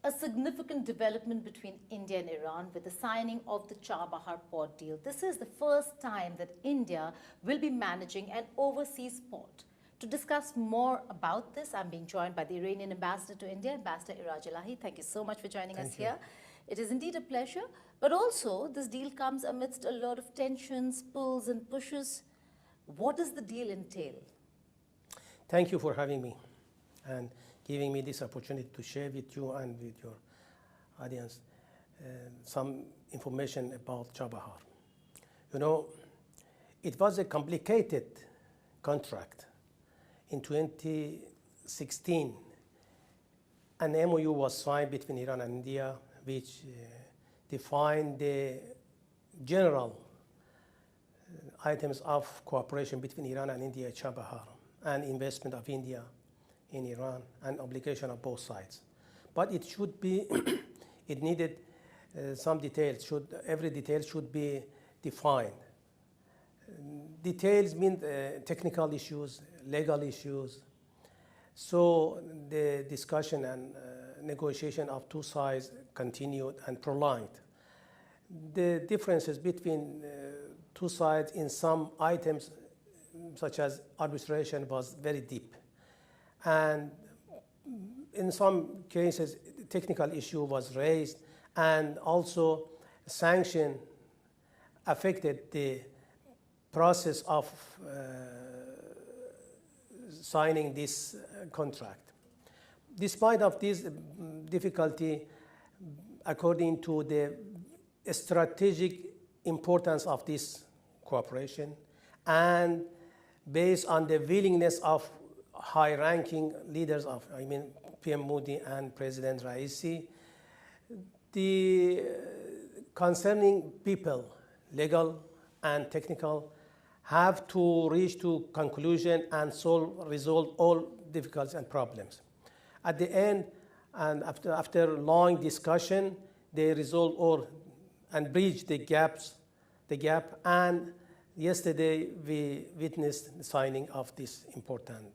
a significant development between India and Iran with the signing of the Chabahar Port deal. This is the first time that India will be managing an overseas port. To discuss more about this, I'm being joined by the Iranian ambassador to India, Ambassador Iraj Ilahi. Thank you so much for joining us here. It is indeed a pleasure, but also this deal comes amidst a lot of tensions, pulls and pushes. What does the deal entail? Thank you for having me and giving me this opportunity to share with you and with your audience some information about Chabahar. You know, it was a complicated contract. In 2016, an MOU was signed between Iran and India, which defined the general items of cooperation between Iran and India, Chabahar, and investment of India in Iran, and obligation of both sides. But it should be, it needed some details. Every detail should be defined. Details mean technical issues, legal issues. So the discussion and negotiation of two sides continued and prolonged. The differences between two sides in some items, such as arbitration, was very deep. And in some cases, technical issue was raised, and also sanction affected the process of signing this contract. Despite of this difficulty, according to the strategic importance of this cooperation, and based on the willingness of high-ranking leaders of, PM Modi and President Raisi, the concerning people, legal and technical, have to reach to conclusion and resolve all difficulties and problems. At the end, and after long discussion, they resolve all and bridge the gap, and yesterday we witnessed the signing of this important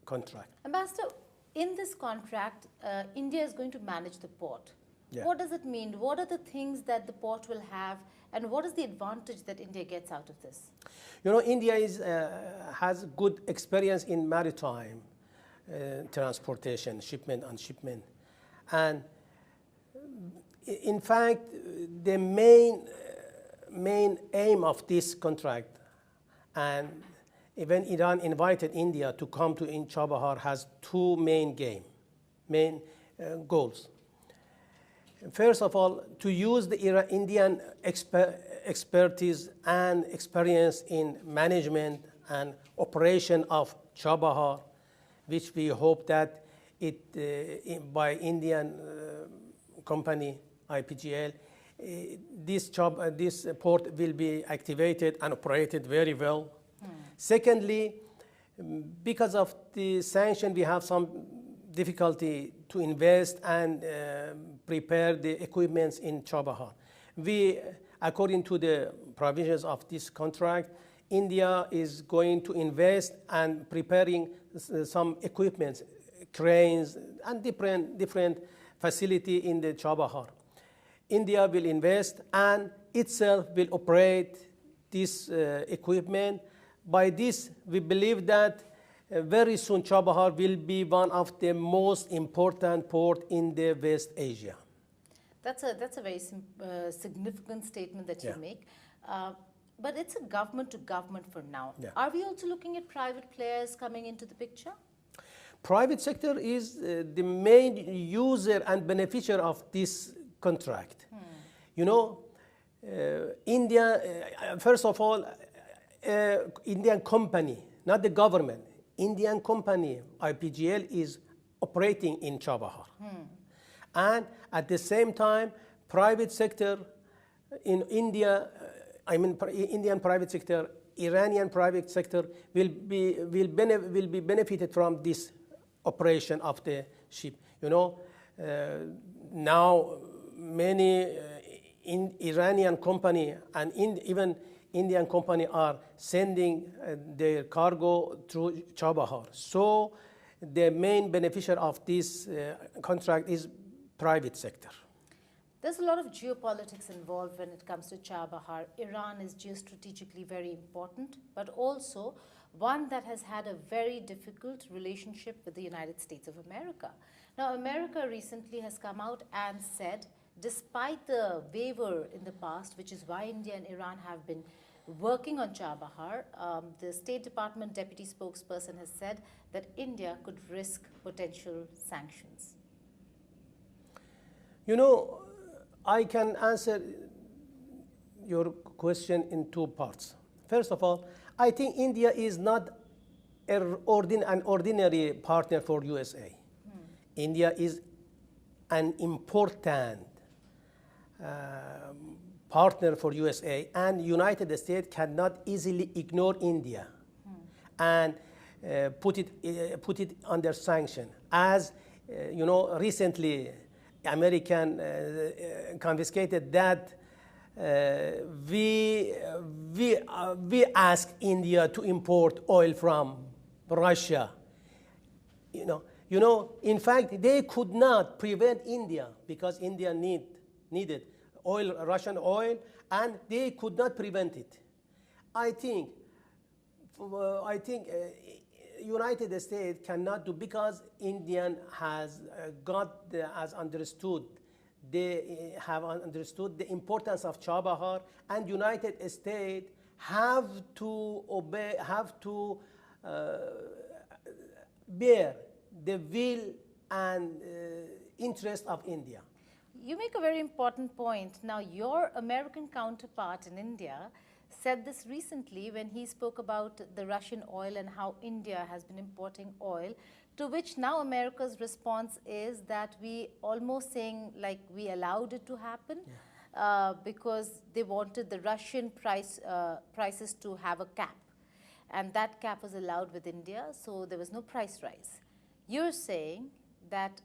contract. Ambassador, in this contract, India is going to manage the port. Yeah. What does it mean? What are the things that the port will have, and what is the advantage that India gets out of this? You know, India has good experience in maritime transportation, shipment and shipment. And in fact, the main aim of this contract, and even Iran invited India to come to in Chabahar, has two main goals. First of all, to use the Indian expertise and experience in management and operation of Chabahar, which we hope that by Indian company IPGL, this port will be activated and operated very well. Secondly, because of the sanction, we have some difficulty to invest and prepare the equipments in Chabahar. According to the provisions of this contract, India is going to invest and preparing some equipment, cranes, and different facility in the Chabahar. India will invest and itself will operate this equipment. By this, we believe that very soon Chabahar will be one of the most important ports in the West Asia. That's a very significant statement that you make. But it's a government to government for now. Yeah. Are we also looking at private players coming into the picture? Private sector is the main user and beneficiary of this contract. You know, India, first of all, Indian company, not the government, Indian company, IPGL, is operating in Chabahar. And at the same time, private sector in India, Indian private sector, Iranian private sector will be benefited from this operation of the ship. You know, now many Iranian company and even Indian company are sending their cargo through Chabahar. So the main beneficiary of this contract is private sector. There's a lot of geopolitics involved when it comes to Chabahar. Iran is geostrategically very important, but also one that has had a very difficult relationship with the United States of America. Now, America recently has come out and said, despite the waiver in the past, which is why India and Iran have been working on Chabahar, the State Department deputy spokesperson has said that India could risk potential sanctions. You know, I can answer your question in two parts. First of all, I think India is not an ordinary partner for USA. India is an important partner for USA, and United States cannot easily ignore India and put it under sanction. As you know, recently American confiscated that we asked India to import oil from Russia. You know, in fact, they could not prevent India because India needed oil, Russian oil, and they could not prevent it. I think United States cannot do, because Indian has understood. They have understood the importance of Chabahar, and United States have to obey, have to bear the will and interest of India. You make a very important point. Now, your American counterpart in India said this recently when he spoke about the Russian oil and how India has been importing oil, to which now America's response is that we almost saying like we allowed it to happen because they wanted the Russian prices to have a cap. And that cap was allowed with India, so there was no price rise. You're saying that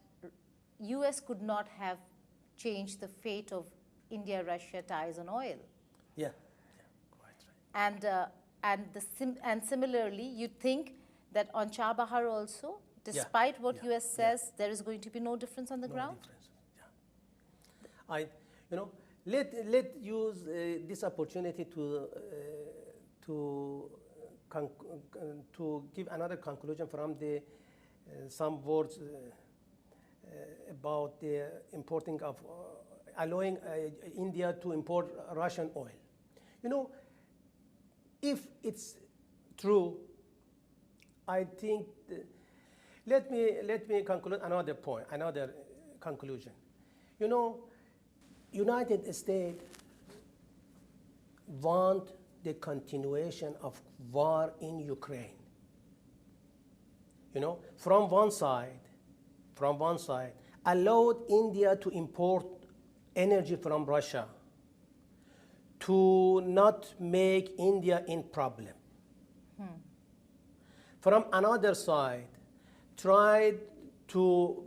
US could not have changed the fate of India-Russia ties on oil. Yeah, quite right. And similarly, you think that on Chabahar also, despite what US says, there is going to be no difference on the ground? Yeah. Let use this opportunity to give another conclusion from the some words about the importing of allowing India to import Russian oil. You know, if it's true, I think let me conclude another point, another conclusion. You know, United States want the continuation of war in Ukraine. You know, from one side, allowed India to import energy from Russia to not make India in problem. From another side, tried to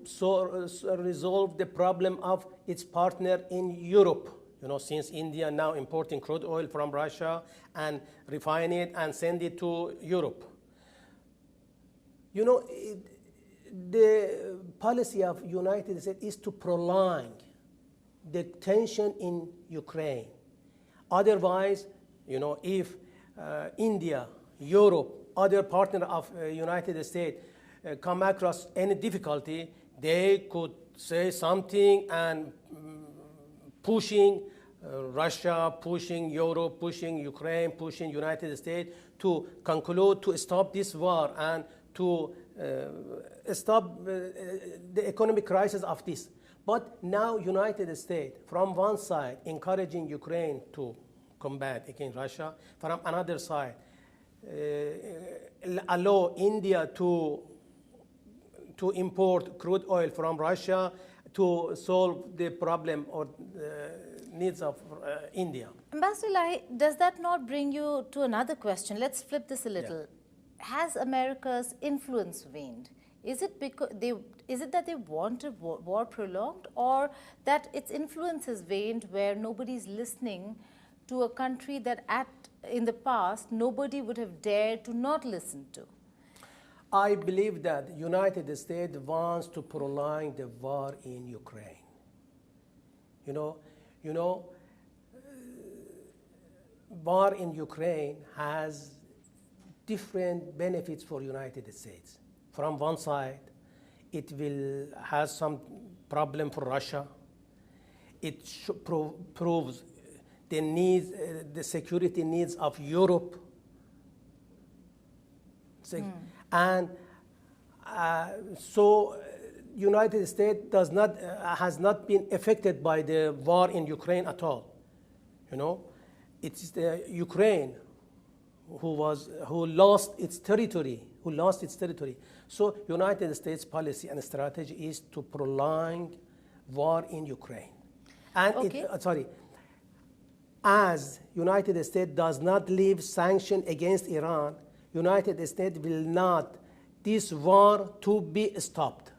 resolve the problem of its partner in Europe. You know, since India now importing crude oil from Russia and refine it and send it to Europe. You know, the policy of United States is to prolong the tension in Ukraine. Otherwise, you know, if India, Europe, other partner of United States come across any difficulty, they could say something and pushing Russia, pushing Europe, pushing Ukraine, pushing United States to conclude, to stop this war and to stop the economic crisis of this. But now United States, from one side, encouraging Ukraine to combat against Russia, from another side, allow India to import crude oil from Russia to solve the problem or needs of India. Ambassador Ilahi, does that not bring you to another question? Let's flip this a little. Yeah. Has America's influence waned? Is it that they want a war prolonged, or that its influence has waned where nobody's listening to a country that in the past nobody would have dared to not listen to? I believe that United States wants to prolong the war in Ukraine. You know, war in Ukraine has different benefits for United States. From one side, it will has some problem for Russia. It proves the needs, the security needs of Europe. And so United States has not been affected by the war in Ukraine at all. It is the Ukraine who lost its territory, So United States policy and strategy is to prolong war in Ukraine. And as United States does not leave sanction against Iran, United States will not this war to be stopped.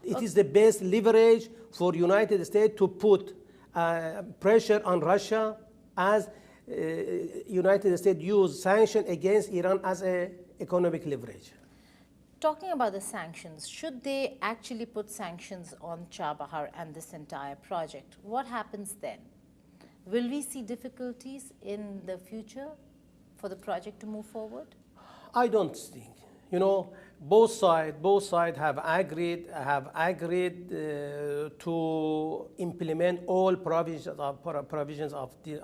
It is the best leverage for United States to put pressure on Russia as United States use sanction against Iran as an economic leverage. Talking about the sanctions, should they actually put sanctions on Chabahar and this entire project? What happens then? Will we see difficulties in the future for the project to move forward? I don't think. Both sides have agreed to implement all provisions of the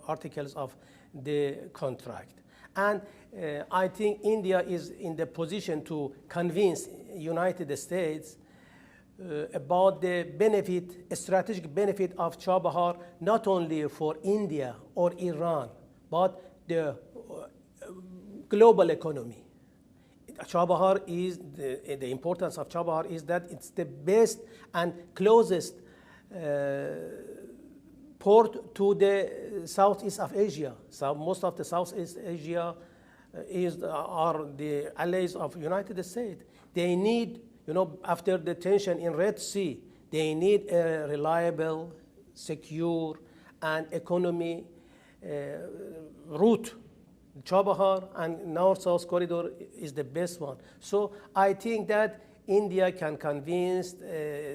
articles of the contract. And I think India is in the position to convince United States about the strategic benefit of Chabahar, not only for India or Iran, but the global economy. Chabahar is the importance of Chabahar is that it's the best and closest port to the Southeast of Asia. So most of the Southeast Asia are the allies of United States. They need, after the tension in Red Sea, they need a reliable, secure, and economy route. Chabahar and North-South corridor is the best one. So I think that India can convince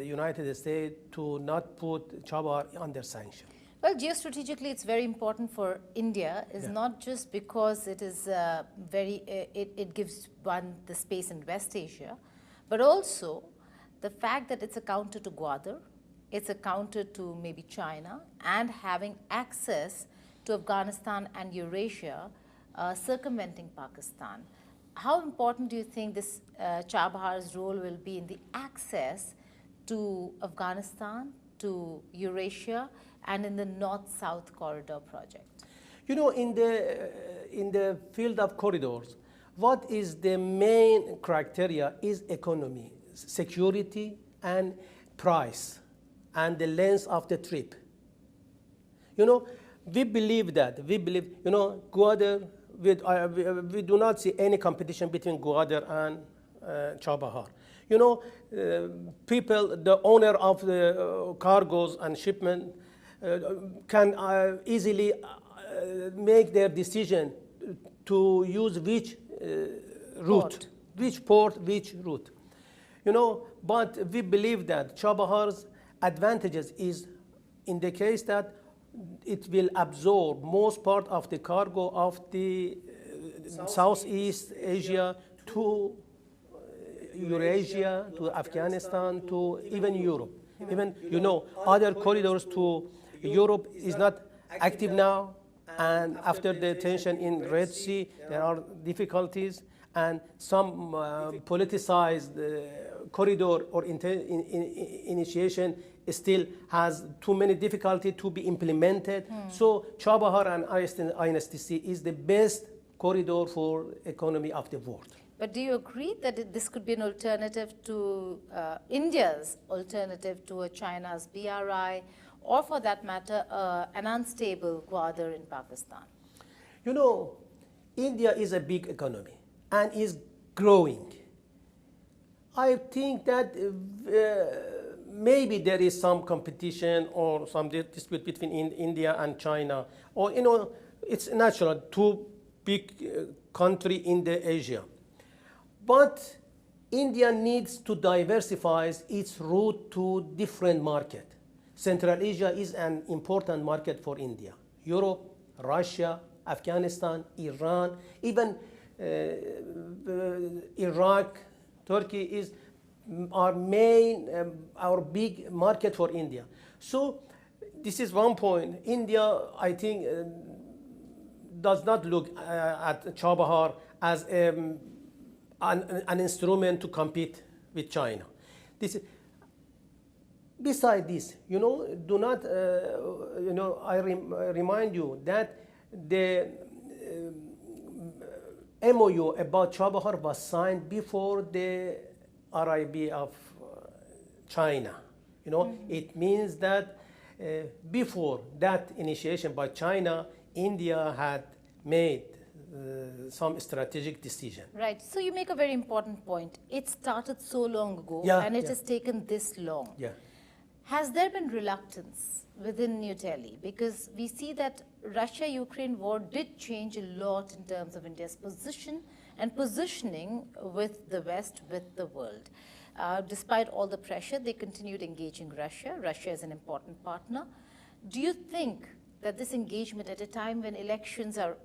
United States to not put Chabahar under sanction. Well, geostrategically, it's very important for India. It's not just because it is it gives one the space in West Asia, but also the fact that it's a counter to Gwadar, it's a counter to maybe China, and having access to Afghanistan and Eurasia, circumventing Pakistan. How important do you think this Chabahar's role will be in the access to Afghanistan, to Eurasia, and in the North-South corridor project? In the field of corridors, what is the main criteria is economy, security, and price, and the length of the trip. We believe that. Gwadar, we do not see any competition between Gwadar and Chabahar. People, the owner of the cargoes and shipment can easily make their decision to use which route, which port, which route. But we believe that Chabahar's advantages is in the case that it will absorb most part of the cargo of the Southeast Asia to Eurasia, to Afghanistan, to even Europe. Even, other corridors to Europe is not active now, and after the tension in Red Sea, there are difficulties, and some politicized corridor or initiation still has too many difficulties to be implemented. So Chabahar and INSTC is the best corridor for economy of the world. But do you agree that this could be an alternative to India's alternative to China's BRI, or for that matter, an unstable Gwadar in Pakistan? India is a big economy and is growing. I think that maybe there is some competition or some dispute between India and China, or it's natural, two big country in the Asia. But India needs to diversify its route to different market. Central Asia is an important market for India. Europe, Russia, Afghanistan, Iran, even Iraq, Turkey is our big market for India. So this is one point. India, I think, does not look at Chabahar as an instrument to compete with China. Besides this, do not, I remind you that the MOU about Chabahar was signed before the arrival of China. It means that before that initiation by China, India had made some strategic decision. Right. So you make a very important point. It started so long ago, and it has taken this long. Yeah. Has there been reluctance within New Delhi? Because we see that Russia-Ukraine war did change a lot in terms of India's position and positioning with the West, with the world. Despite all the pressure, they continued engaging Russia. Russia is an important partner. Do you think that this engagement at a time when elections are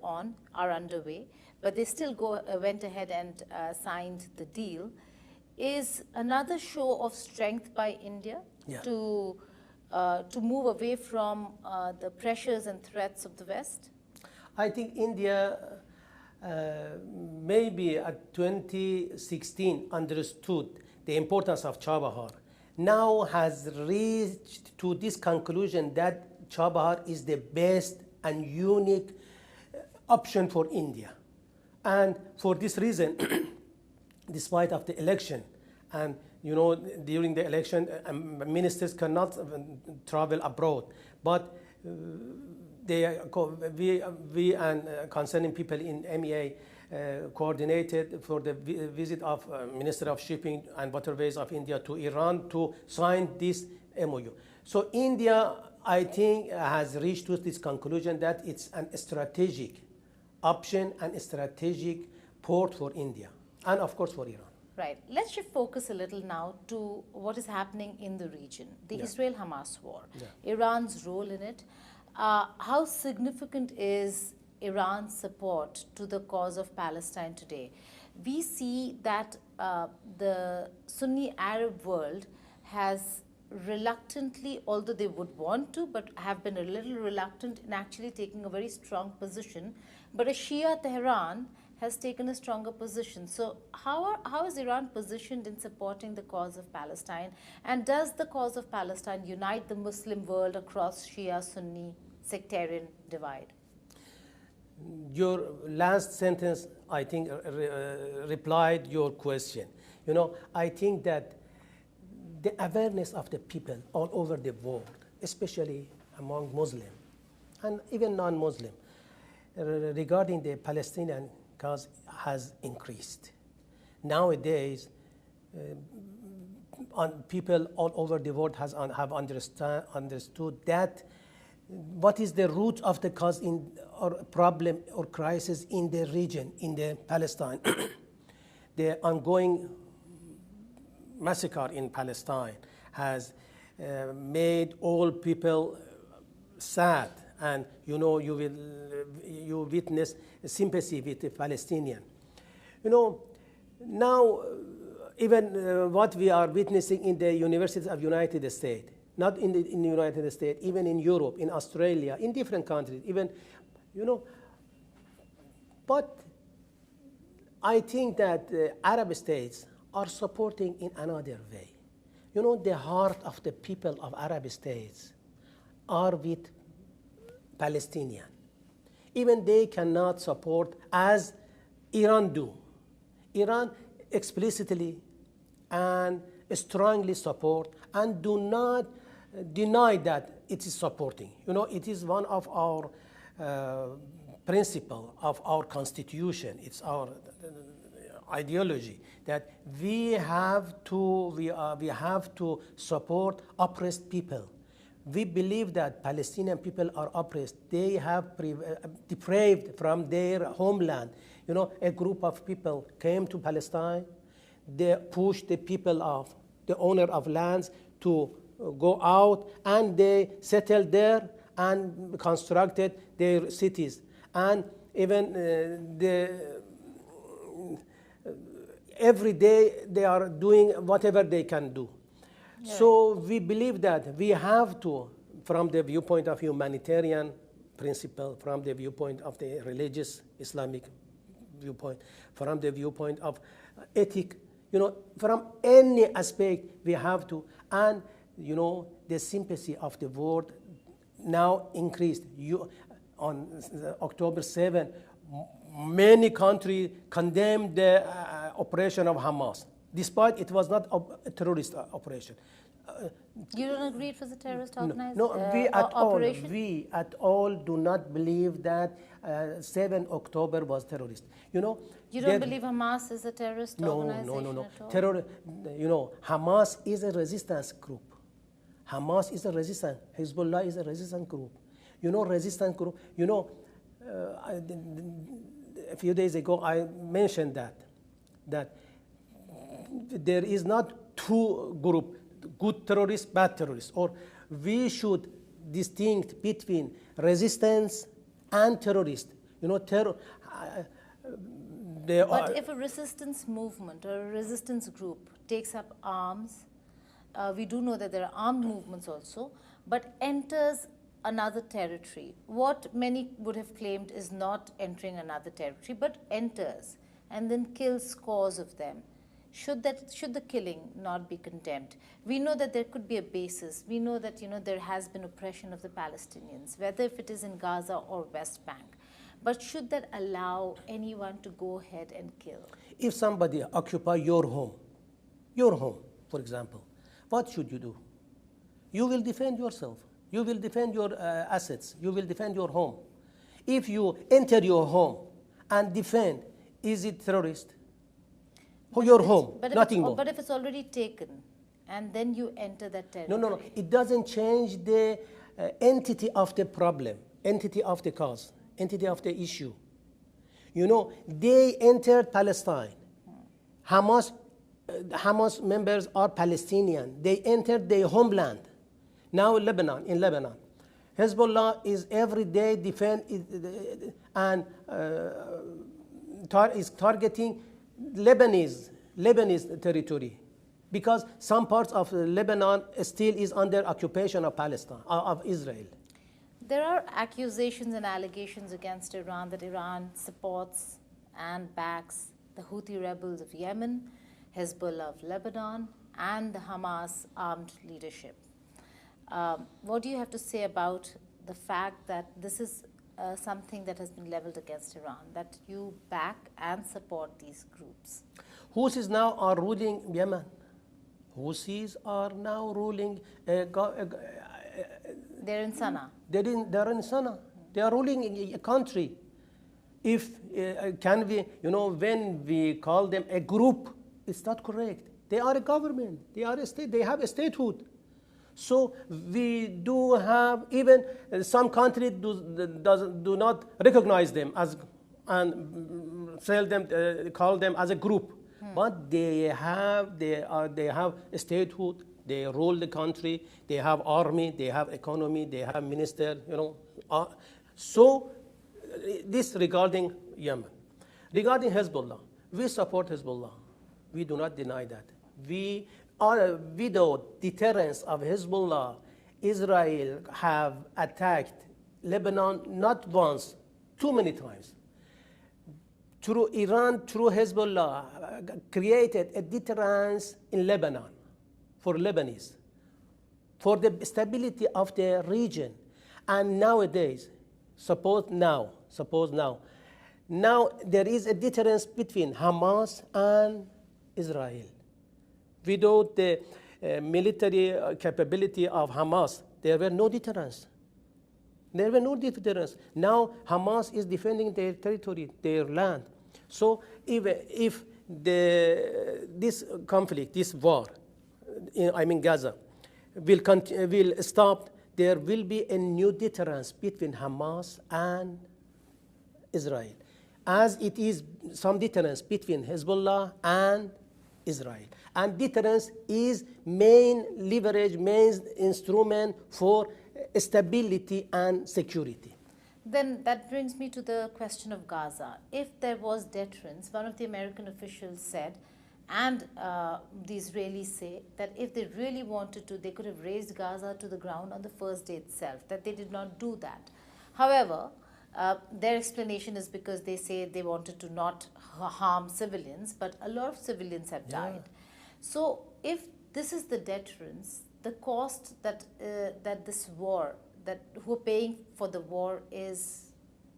underway, but they still went ahead and signed the deal, is another show of strength by India to move away from the pressures and threats of the West? I think India maybe at 2016 understood the importance of Chabahar. Now has reached to this conclusion that Chabahar is the best and unique option for India. And for this reason, despite of the election, and during the election, ministers cannot travel abroad, but we and concerning people in MEA coordinated for the visit of Minister of Shipping and Waterways of India to Iran to sign this MOU. So India, I think, has reached to this conclusion that it's a strategic option and a strategic port for India, and of course for Iran. Right. Let's shift focus a little now to what is happening in the region, the Israel-Hamas war, Iran's role in it. How significant is Iran's support to the cause of Palestine today? We see that the Sunni Arab world has reluctantly, although they would want to, but have been a little reluctant in actually taking a very strong position. But a Shia Tehran has taken a stronger position. So how is Iran positioned in supporting the cause of Palestine? And does the cause of Palestine unite the Muslim world across Shia-Sunni sectarian divide? Your last sentence, I think, replied your question. I think that the awareness of the people all over the world, especially among Muslim and even non-Muslim, regarding the Palestinian cause has increased. Nowadays, people all over the world have understood that what is the root of the cause or problem or crisis in the region, in the Palestine. The ongoing massacre in Palestine has made all people sad, and you witness sympathy with the Palestinian. Now even what we are witnessing in the universities of United States, not in the United States, even in Europe, in Australia, in different countries, even, but I think that Arab states are supporting in another way. The heart of the people of Arab states are with Palestinian. Even they cannot support as Iran do. Iran explicitly and strongly support and do not deny that it is supporting. It is one of our principle of our constitution. It's our ideology that we have to support oppressed people. We believe that Palestinian people are oppressed. They have deprived from their homeland. A group of people came to Palestine. They pushed the people of the owner of lands to go out and they settled there and constructed their cities. And even every day they are doing whatever they can do. Yeah. So we believe that we have to, from the viewpoint of humanitarian principle, from the viewpoint of the religious Islamic viewpoint, from the viewpoint of ethic, from any aspect we have to, and the sympathy of the world now increased. On October 7, many countries condemned the operation of Hamas, despite it was not a terrorist operation. You don't agree it was a terrorist organization? No, Operation? we at all do not believe that 7 October was terrorist. You don't believe Hamas is a terrorist organization at all? Hamas is a resistance group. Hamas is a resistance. Hezbollah is a resistance group. Resistance group. A few days ago I mentioned that there is not two groups, good terrorists, bad terrorists, or we should distinguish between resistance and terrorist. But if a resistance movement or a resistance group takes up arms, we do know that there are armed movements also, but enters another territory, what many would have claimed is not entering another territory, but enters and then kills scores of them. Should the killing not be condemned? We know that there could be a basis. We know that there has been oppression of the Palestinians, whether if it is in Gaza or West Bank. But should that allow anyone to go ahead and kill? If somebody occupy your home, for example, what should you do? You will defend yourself. You will defend your assets. You will defend your home. If you enter your home and defend, is it terrorist? Your home, nothing more. But if it's already taken, and then you enter that territory. No. It doesn't change the entity of the problem, entity of the cause, entity of the issue. They entered Palestine. Hamas members are Palestinian. They entered their homeland. Now in Lebanon. Hezbollah is every day defend and is targeting Lebanese territory, because some parts of Lebanon still is under occupation of Palestine, of Israel. There are accusations and allegations against Iran that Iran supports and backs the Houthi rebels of Yemen, Hezbollah of Lebanon, and the Hamas armed leadership. What do you have to say about the fact that this is something that has been leveled against Iran, that you back and support these groups? Houthis now are ruling Yemen. Houthis are now ruling. They're in Sana'a. They're in Sana'a. They are ruling a country. If can we, when we call them a group, it's not correct. They are a government. They are a state. They have a statehood. So we do have, even some countries do not recognize them as and call them as a group. But they have a statehood. They rule the country. They have army. They have economy. They have minister. So this regarding Yemen. Regarding Hezbollah, we support Hezbollah. We do not deny that. Without deterrence of Hezbollah, Israel have attacked Lebanon not once, too many times. Through Iran, through Hezbollah, created a deterrence in Lebanon for Lebanese, for the stability of the region. And nowadays, suppose now, there is a deterrence between Hamas and Israel. Without the military capability of Hamas, there were no deterrence. Now Hamas is defending their territory, their land. So if this conflict, this war, Gaza, will stop, there will be a new deterrence between Hamas and Israel, as it is some deterrence between Hezbollah and Israel. And deterrence is main leverage, main instrument for stability and security. Then that brings me to the question of Gaza. If there was deterrence, one of the American officials said, and the Israelis say, that if they really wanted to, they could have razed Gaza to the ground on the first day itself, that they did not do that. However, their explanation is because they say they wanted to not harm civilians, but a lot of civilians have died. So if this is the deterrence, the cost that, that this war, that who are paying for the war is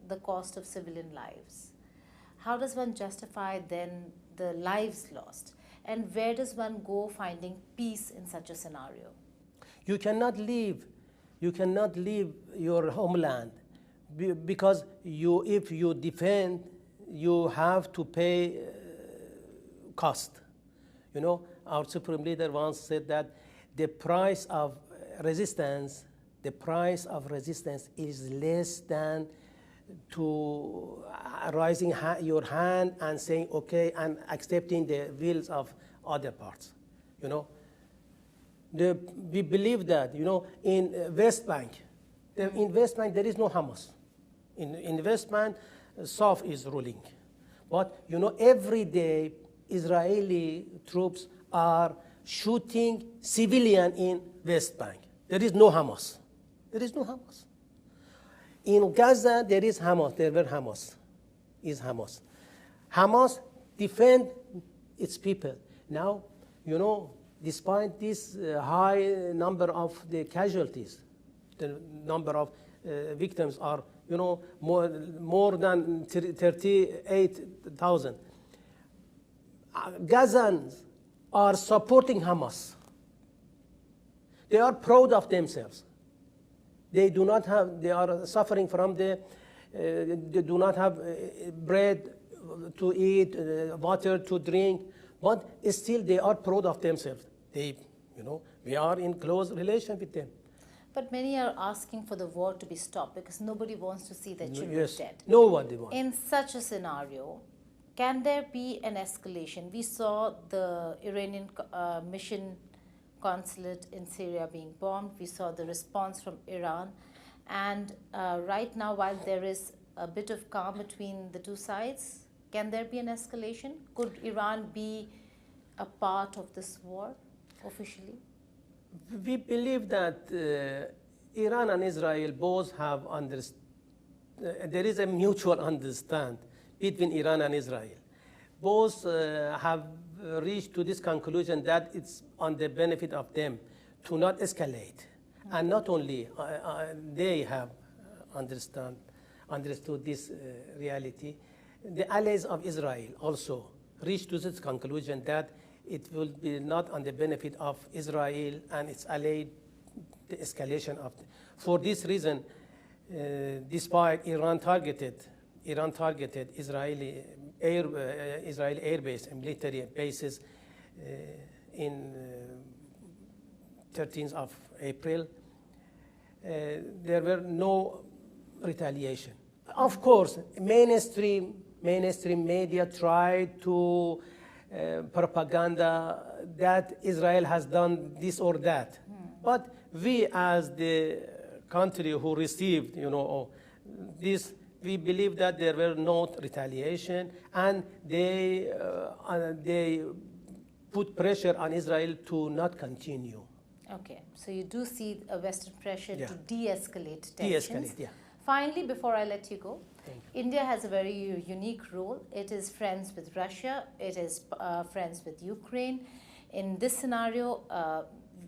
the cost of civilian lives. How does one justify then the lives lost? And where does one go finding peace in such a scenario? You cannot leave your homeland because if you defend, you have to pay cost. You know, our supreme leader once said that the price of resistance is less than to raising your hand and saying okay and accepting the wills of other parts. You know, we believe that, you know, in West Bank, in West Bank there is no Hamas. In West Bank, South is ruling. But, you know, every day Israeli troops are shooting civilian in West Bank. There is no Hamas. There is no Hamas. In Gaza, there is Hamas. There were Hamas. Is Hamas. Hamas defend its people. Now, you know, despite this high number of the casualties, the number of victims are, you know, more than 38,000. Gazans are supporting Hamas. They are proud of themselves. They do not have, they are suffering from they do not have bread to eat, water to drink, but still they are proud of themselves. They, you know, we are in close relation with them. But many are asking for the war to be stopped because nobody wants to see their children dead. Nobody wants. In such a scenario, can there be an escalation? We saw the Iranian mission consulate in Syria being bombed. We saw the response from Iran. And right now, while there is a bit of calm between the two sides, can there be an escalation? Could Iran be a part of this war officially? We believe that Iran and Israel both have there is a mutual understanding between Iran and Israel. Both have reached to this conclusion that it's on the benefit of them to not escalate. And not only they have understood this reality, the allies of Israel also reached to this conclusion that it will be not on the benefit of Israel and its allies, the escalation of. For this reason, despite Iran targeted Israeli air base and military bases in 13th of April, there were no retaliation. Of course, mainstream media tried to propaganda that Israel has done this or that. But we, as the country who received, you know, this, we believe that there were no retaliation, and they put pressure on Israel to not continue. Okay, so you do see a Western pressure to de-escalate tensions. De-escalate, yeah. Finally, before I let you go, India has a very unique role. It is friends with Russia. It is friends with Ukraine. In this scenario,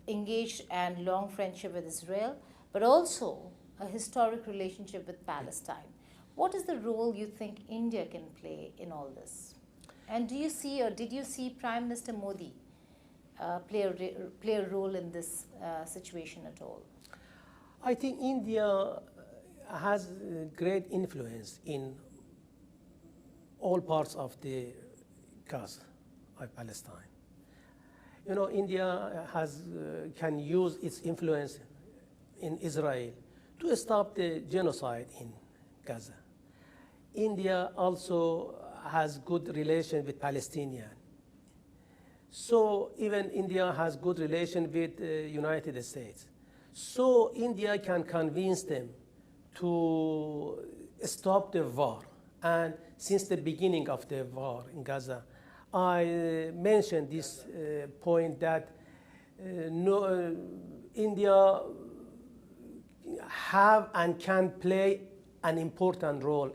engaged and long friendship with Israel, but also a historic relationship with Palestine. What is the role you think India can play in all this? And do you see, or did you see Prime Minister Modi play a role in this situation at all? I think India has great influence in all parts of the cause of Palestine. You know, India can use its influence in Israel to stop the genocide in Gaza. India also has good relations with Palestinians. So even India has good relation with United States. So India can convince them to stop the war. And since the beginning of the war in Gaza, I mentioned this point that India have and can play an important role,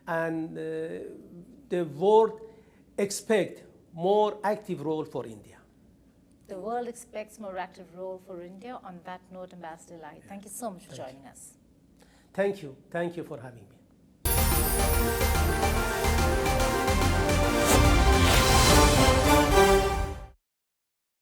and the world expect more active role for India. The world expects more active role for India. On that note, Ambassador Ilahi, thank you so much for joining us. Thank you for having me.